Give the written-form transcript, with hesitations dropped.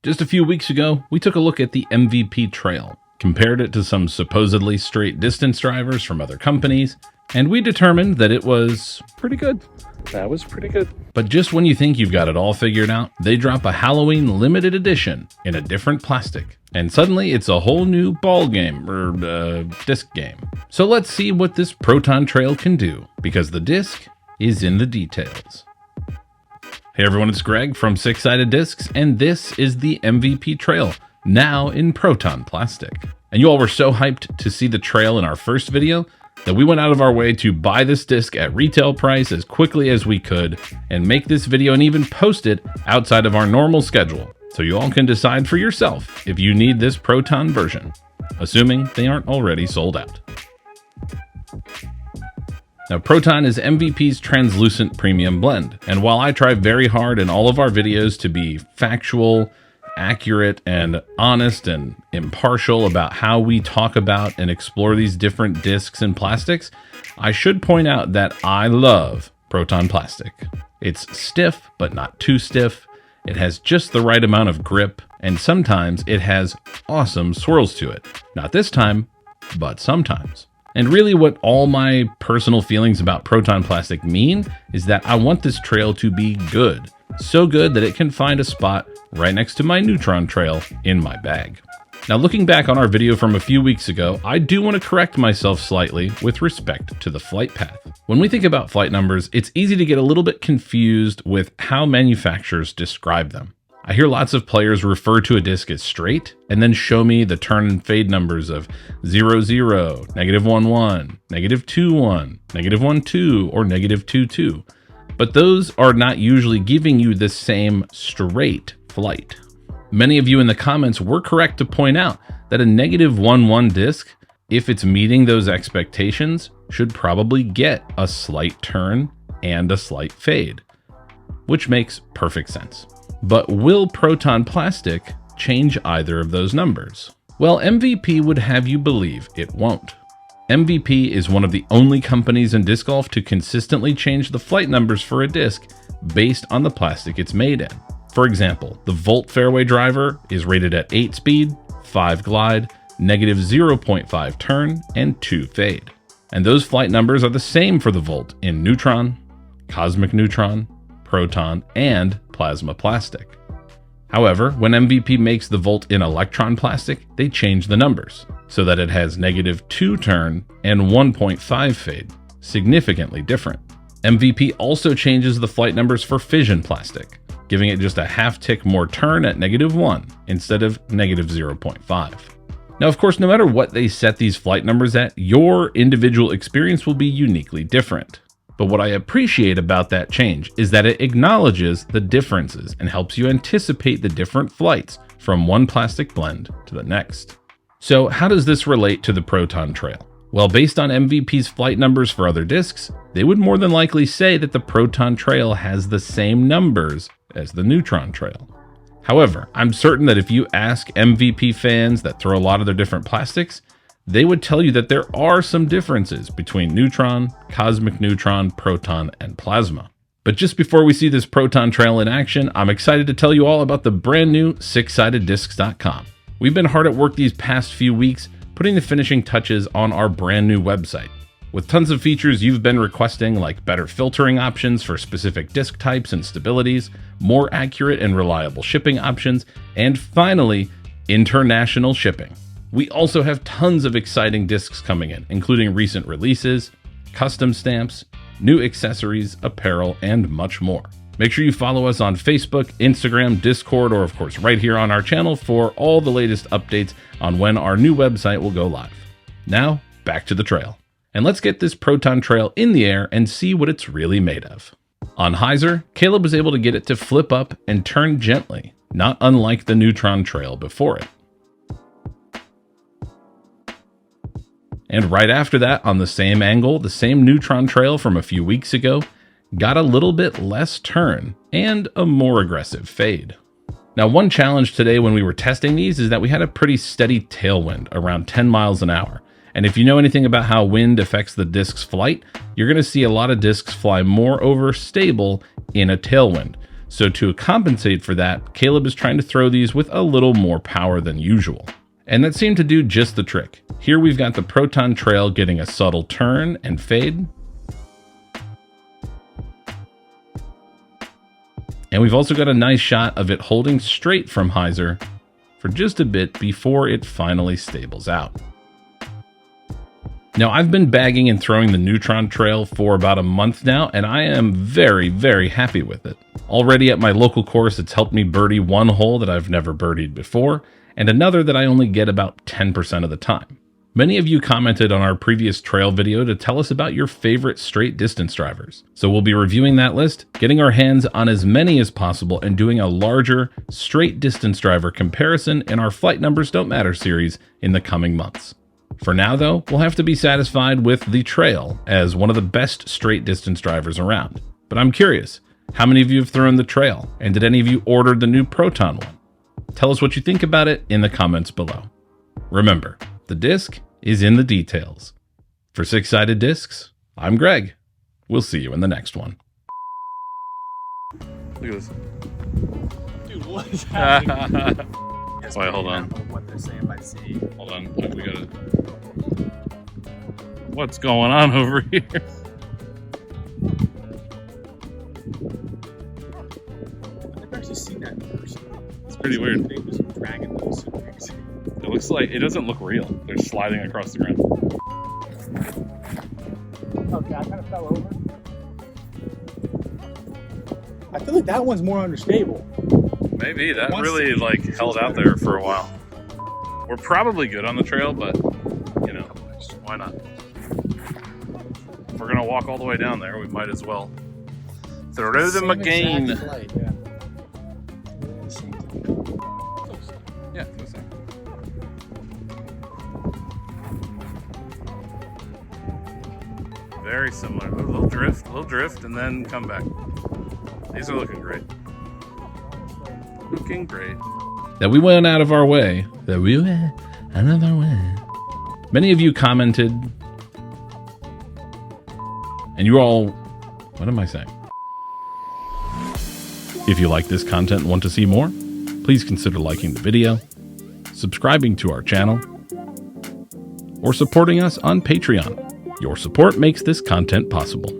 Just a few weeks ago, we took a look at the MVP trail, compared it to some supposedly straight distance drivers from other companies, and we determined that it was pretty good. That was pretty good. But just when you think you've got it all figured out, they drop a Halloween limited edition in a different plastic. And suddenly it's a whole new ball game, or disc game. So let's see what this Proton trail can do, because the disc is in the details. Hey everyone, it's Greg from Six Sided Discs, and this is the MVP trail, now in Proton plastic. And you all were so hyped to see the trail in our first video that we went out of our way to buy this disc at retail price as quickly as we could and make this video and even post it outside of our normal schedule, so you all can decide for yourself if you need this Proton version, assuming they aren't already sold out. Now, Proton is MVP's translucent premium blend, and while I try very hard in all of our videos to be factual, accurate, and honest and impartial about how we talk about and explore these different discs and plastics, I should point out that I love Proton plastic. It's stiff, but not too stiff. It has just the right amount of grip, and sometimes it has awesome swirls to it. Not this time, but sometimes. And really what all my personal feelings about Proton plastic mean is that I want this trail to be good. So good that it can find a spot right next to my Neutron trail in my bag. Now, looking back on our video from a few weeks ago, I do want to correct myself slightly with respect to the flight path. When we think about flight numbers, it's easy to get a little bit confused with how manufacturers describe them. I hear lots of players refer to a disc as straight and then show me the turn and fade numbers of 0, 0, -1, 1, -2, 1, -1, 2, or -2, 2. But those are not usually giving you the same straight flight. Many of you in the comments were correct to point out that a -1, 1 disc, if it's meeting those expectations, should probably get a slight turn and a slight fade, which makes perfect sense. But will Proton plastic change either of those numbers? Well, MVP would have you believe it won't. MVP is one of the only companies in disc golf to consistently change the flight numbers for a disc based on the plastic it's made in. For example, the Volt fairway driver is rated at 8 speed, 5 glide, -0.5 turn, and 2 fade. And those flight numbers are the same for the Volt in Neutron, Cosmic Neutron, Proton, and Plasma plastic. However, when MVP makes the Volt in Electron plastic, they change the numbers so that it has -2 turn and 1.5 fade, significantly different. MVP also changes the flight numbers for Fission plastic, giving it just a half tick more turn at -1 instead of -0.5. Now, of course, no matter what they set these flight numbers at, your individual experience will be uniquely different. But what I appreciate about that change is that it acknowledges the differences and helps you anticipate the different flights from one plastic blend to the next. So how does this relate to the Proton trail? Well, based on MVP's flight numbers for other discs, they would more than likely say that the Proton trail has the same numbers as the Neutron trail. However, I'm certain that if you ask MVP fans that throw a lot of their different plastics, they would tell you that there are some differences between Neutron, Cosmic Neutron, Proton, and Plasma. But just before we see this Proton trail in action, I'm excited to tell you all about the brand new sixsidediscs.com. We've been hard at work these past few weeks, putting the finishing touches on our brand new website. With tons of features you've been requesting, like better filtering options for specific disc types and stabilities, more accurate and reliable shipping options, and finally, international shipping. We also have tons of exciting discs coming in, including recent releases, custom stamps, new accessories, apparel, and much more. Make sure you follow us on Facebook, Instagram, Discord, or of course right here on our channel for all the latest updates on when our new website will go live. Now, back to the trail. And let's get this Proton trail in the air and see what it's really made of. On hyzer, Caleb was able to get it to flip up and turn gently, not unlike the Neutron trail before it. And right after that, on the same angle, the same Neutron trail from a few weeks ago got a little bit less turn and a more aggressive fade. Now, one challenge today when we were testing these is that we had a pretty steady tailwind around 10 miles an hour. And if you know anything about how wind affects the disc's flight, you're going to see a lot of discs fly more over stable in a tailwind. So to compensate for that, Caleb is trying to throw these with a little more power than usual. And that seemed to do just the trick. Here we've got the Proton trail getting a subtle turn and fade. And we've also got a nice shot of it holding straight from hyzer for just a bit before it finally stables out. Now, I've been bagging and throwing the neutron trail for about a month now, and I am very, very happy with it. Already at my local course, it's helped me birdie one hole that I've never birdied before, and another that I only get about 10% of the time. Many of you commented on our previous trail video to tell us about your favorite straight distance drivers. So we'll be reviewing that list, getting our hands on as many as possible, and doing a larger straight distance driver comparison in our Flight Numbers Don't Matter series in the coming months. For now, though, we'll have to be satisfied with the trail as one of the best straight distance drivers around. But I'm curious, how many of you have thrown the trail? And did any of you order the new Proton one? Tell us what you think about it in the comments below. Remember, the disc is in the details. For Six Sided Discs, I'm Greg. We'll see you in the next one. Look at this. Dude, what is happening? Wait, hold on. What they're saying by sea. Hold on. We gotta. What's going on over here? I've never actually seen that in person. It's pretty weird. They just dragging those things. It looks like it doesn't look real. They're sliding across the ground. Okay, I kind of fell over. I feel like that one's more understable. Maybe that really held out there for a while. We're probably good on the trail, but you know, why not? If we're gonna walk all the way down there, we might as well throw them again. Yeah, it's the same. Very similar. A little drift, and then come back. These are looking great. Looking great. That we went out of our way. Many of you commented, and you all, what am I saying? If you like this content and want to see more, please consider liking the video, subscribing to our channel, or supporting us on Patreon. Your support makes this content possible.